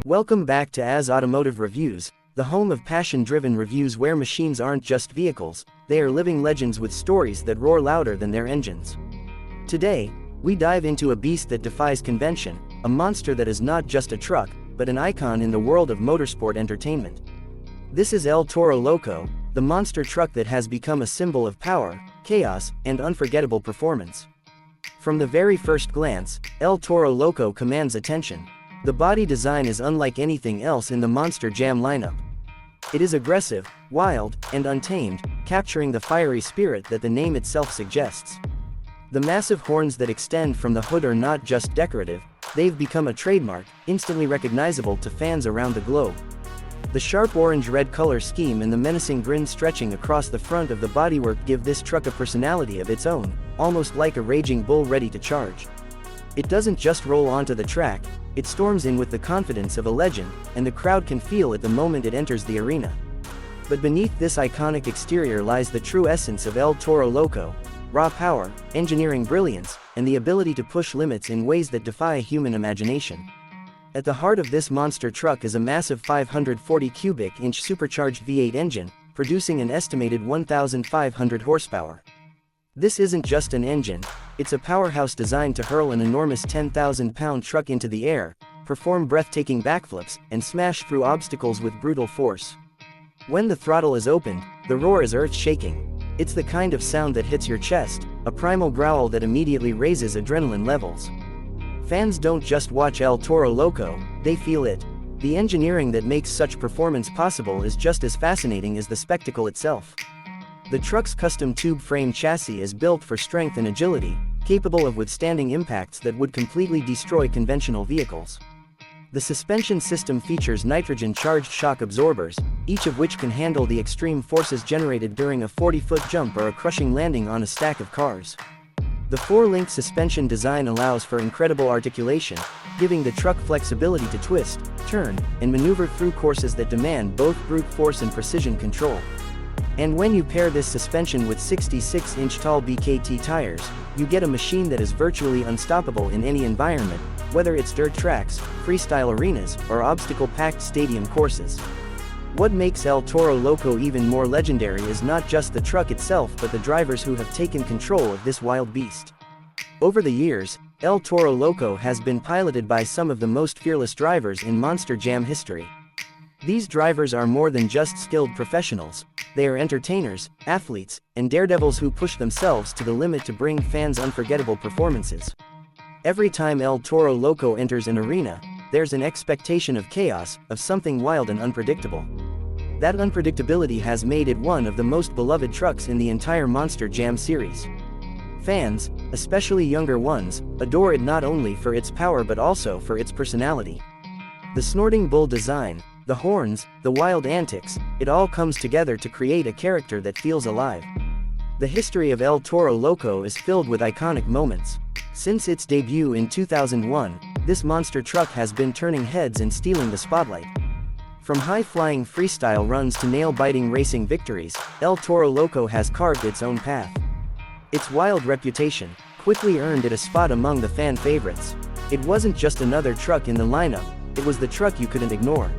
Welcome back to Automotive Reviews, the home of passion-driven reviews where machines aren't just vehicles, they are living legends with stories that roar louder than their engines. Today, we dive into a beast that defies convention, a monster that is not just a truck, but an icon in the world of motorsport entertainment. This is El Toro Loco, the monster truck that has become a symbol of power, chaos, and unforgettable performance. From the very first glance, El Toro Loco commands attention. The body design is unlike anything else in the Monster Jam lineup. It is aggressive, wild, and untamed, capturing the fiery spirit that the name itself suggests. The massive horns that extend from the hood are not just decorative, they've become a trademark, instantly recognizable to fans around the globe. The sharp orange-red color scheme and the menacing grin stretching across the front of the bodywork give this truck a personality of its own, almost like a raging bull ready to charge. It doesn't just roll onto the track, it storms in with the confidence of a legend, and the crowd can feel it the moment it enters the arena. But beneath this iconic exterior lies the true essence of El Toro Loco: raw power, engineering brilliance, and the ability to push limits in ways that defy human imagination. At the heart of this monster truck is a massive 540 cubic inch supercharged V8 engine, producing an estimated 1,500 horsepower. This isn't just an engine, it's a powerhouse designed to hurl an enormous 10,000-pound truck into the air, perform breathtaking backflips, and smash through obstacles with brutal force. When the throttle is opened, the roar is earth-shaking. It's the kind of sound that hits your chest, a primal growl that immediately raises adrenaline levels. Fans don't just watch El Toro Loco, they feel it. The engineering that makes such performance possible is just as fascinating as the spectacle itself. The truck's custom tube frame chassis is built for strength and agility, capable of withstanding impacts that would completely destroy conventional vehicles. The suspension system features nitrogen-charged shock absorbers, each of which can handle the extreme forces generated during a 40-foot jump or a crushing landing on a stack of cars. The four-link suspension design allows for incredible articulation, giving the truck flexibility to twist, turn, and maneuver through courses that demand both brute force and precision control. And when you pair this suspension with 66-inch tall BKT tires, you get a machine that is virtually unstoppable in any environment, whether it's dirt tracks, freestyle arenas, or obstacle-packed stadium courses. What makes El Toro Loco even more legendary is not just the truck itself but the drivers who have taken control of this wild beast. Over the years, El Toro Loco has been piloted by some of the most fearless drivers in Monster Jam history. These drivers are more than just skilled professionals, they are entertainers, athletes, and daredevils who push themselves to the limit to bring fans unforgettable performances. Every time El Toro Loco enters an arena, there's an expectation of chaos, of something wild and unpredictable. That unpredictability has made it one of the most beloved trucks in the entire Monster Jam series. Fans, especially younger ones, adore it not only for its power but also for its personality. The snorting bull design, the horns, the wild antics, it all comes together to create a character that feels alive. The history of El Toro Loco is filled with iconic moments. Since its debut in 2001, this monster truck has been turning heads and stealing the spotlight. From high-flying freestyle runs to nail-biting racing victories, El Toro Loco has carved its own path. Its wild reputation quickly earned it a spot among the fan favorites. It wasn't just another truck in the lineup, it was the truck you couldn't ignore.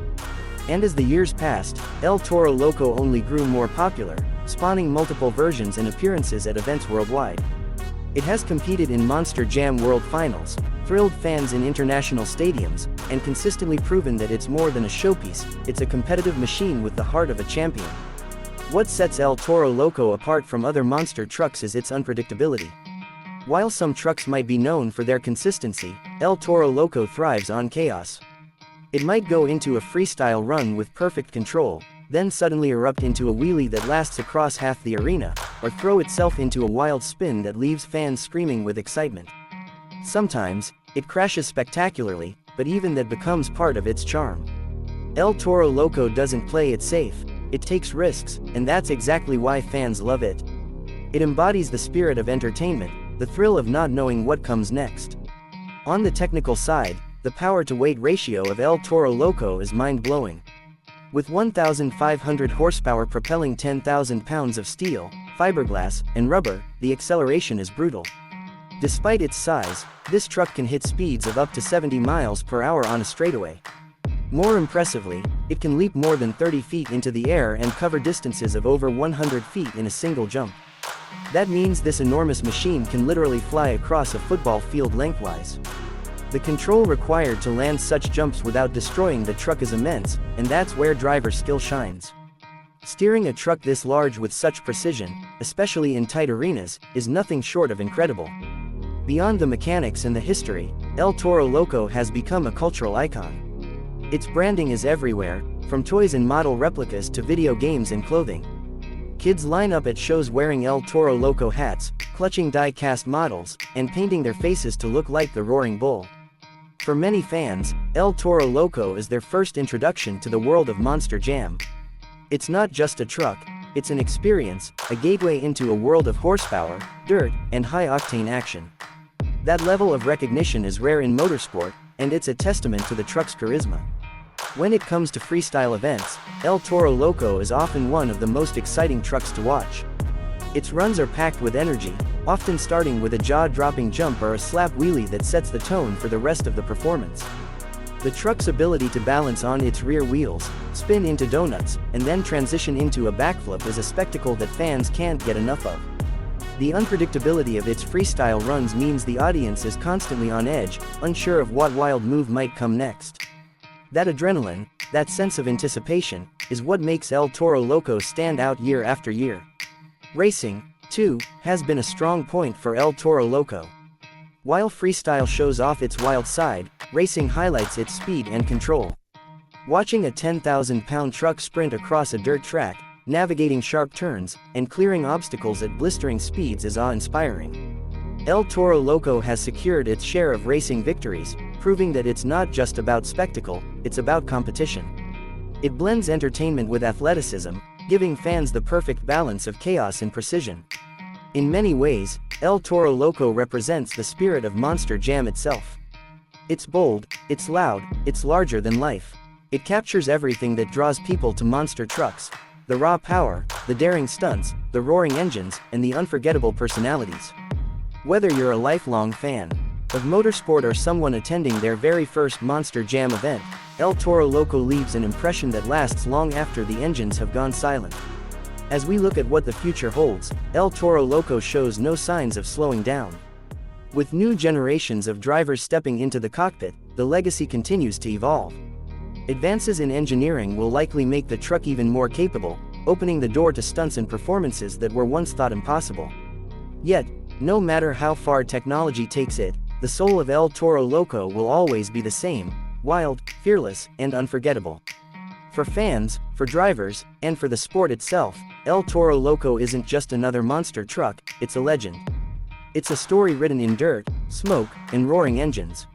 And as the years passed, El Toro Loco only grew more popular, spawning multiple versions and appearances at events worldwide. It has competed in Monster Jam World Finals, thrilled fans in international stadiums, and consistently proven that it's more than a showpiece, it's a competitive machine with the heart of a champion. What sets El Toro Loco apart from other monster trucks is its unpredictability. While some trucks might be known for their consistency, El Toro Loco thrives on chaos. It might go into a freestyle run with perfect control, then suddenly erupt into a wheelie that lasts across half the arena, or throw itself into a wild spin that leaves fans screaming with excitement. Sometimes, it crashes spectacularly, but even that becomes part of its charm. El Toro Loco doesn't play it safe, it takes risks, and that's exactly why fans love it. It embodies the spirit of entertainment, the thrill of not knowing what comes next. On the technical side, the power-to-weight ratio of El Toro Loco is mind-blowing. With 1,500 horsepower propelling 10,000 pounds of steel, fiberglass, and rubber, the acceleration is brutal. Despite its size, this truck can hit speeds of up to 70 miles per hour on a straightaway. More impressively, it can leap more than 30 feet into the air and cover distances of over 100 feet in a single jump. That means this enormous machine can literally fly across a football field lengthwise. The control required to land such jumps without destroying the truck is immense, and that's where driver skill shines. Steering a truck this large with such precision, especially in tight arenas, is nothing short of incredible. Beyond the mechanics and the history, El Toro Loco has become a cultural icon. Its branding is everywhere, from toys and model replicas to video games and clothing. Kids line up at shows wearing El Toro Loco hats, clutching die-cast models, and painting their faces to look like the roaring bull. For many fans, El Toro Loco is their first introduction to the world of Monster Jam. It's not just a truck, it's an experience, a gateway into a world of horsepower, dirt, and high-octane action. That level of recognition is rare in motorsport, and it's a testament to the truck's charisma. When it comes to freestyle events, El Toro Loco is often one of the most exciting trucks to watch. Its runs are packed with energy, often starting with a jaw-dropping jump or a slap wheelie that sets the tone for the rest of the performance. The truck's ability to balance on its rear wheels, spin into donuts, and then transition into a backflip is a spectacle that fans can't get enough of. The unpredictability of its freestyle runs means the audience is constantly on edge, unsure of what wild move might come next. That adrenaline, that sense of anticipation, is what makes El Toro Loco stand out year after year. Racing, too, has been a strong point for El Toro Loco. While freestyle shows off its wild side, racing highlights its speed and control. Watching a 10,000-pound truck sprint across a dirt track, navigating sharp turns, and clearing obstacles at blistering speeds is awe-inspiring. El Toro Loco has secured its share of racing victories, proving that it's not just about spectacle, it's about competition. It blends entertainment with athleticism, giving fans the perfect balance of chaos and precision. In many ways, El Toro Loco represents the spirit of Monster Jam itself. It's bold, it's loud, it's larger than life. It captures everything that draws people to monster trucks: the raw power, the daring stunts, the roaring engines, and the unforgettable personalities. Whether you're a lifelong fan of motorsport or someone attending their very first Monster Jam event, El Toro Loco leaves an impression that lasts long after the engines have gone silent. As we look at what the future holds, El Toro Loco shows no signs of slowing down. With new generations of drivers stepping into the cockpit, the legacy continues to evolve. Advances in engineering will likely make the truck even more capable, opening the door to stunts and performances that were once thought impossible. Yet, no matter how far technology takes it, the soul of El Toro Loco will always be the same: wild, fearless, and unforgettable. For fans, for drivers, and for the sport itself, El Toro Loco isn't just another monster truck, it's a legend. It's a story written in dirt, smoke, and roaring engines.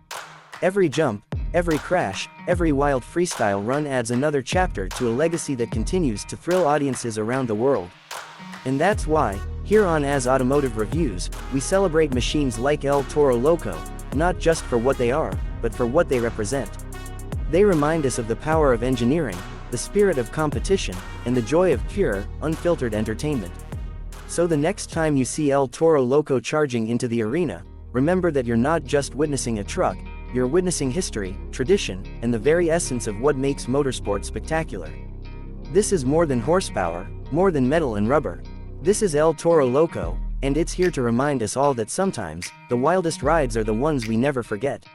Every jump, every crash, every wild freestyle run adds another chapter to a legacy that continues to thrill audiences around the world. And that's why, here on As Automotive Reviews, we celebrate machines like El Toro Loco, not just for what they are, but for what they represent. They remind us of the power of engineering, the spirit of competition, and the joy of pure, unfiltered entertainment. So the next time you see El Toro Loco charging into the arena, remember that you're not just witnessing a truck, you're witnessing history, tradition, and the very essence of what makes motorsport spectacular. This is more than horsepower, more than metal and rubber. This is El Toro Loco, and it's here to remind us all that sometimes, the wildest rides are the ones we never forget.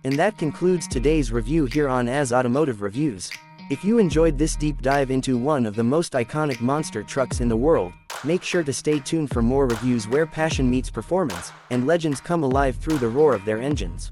And that concludes today's review here on As Automotive Reviews. If you enjoyed this deep dive into one of the most iconic monster trucks in the world, make sure to stay tuned for more reviews where passion meets performance, and legends come alive through the roar of their engines.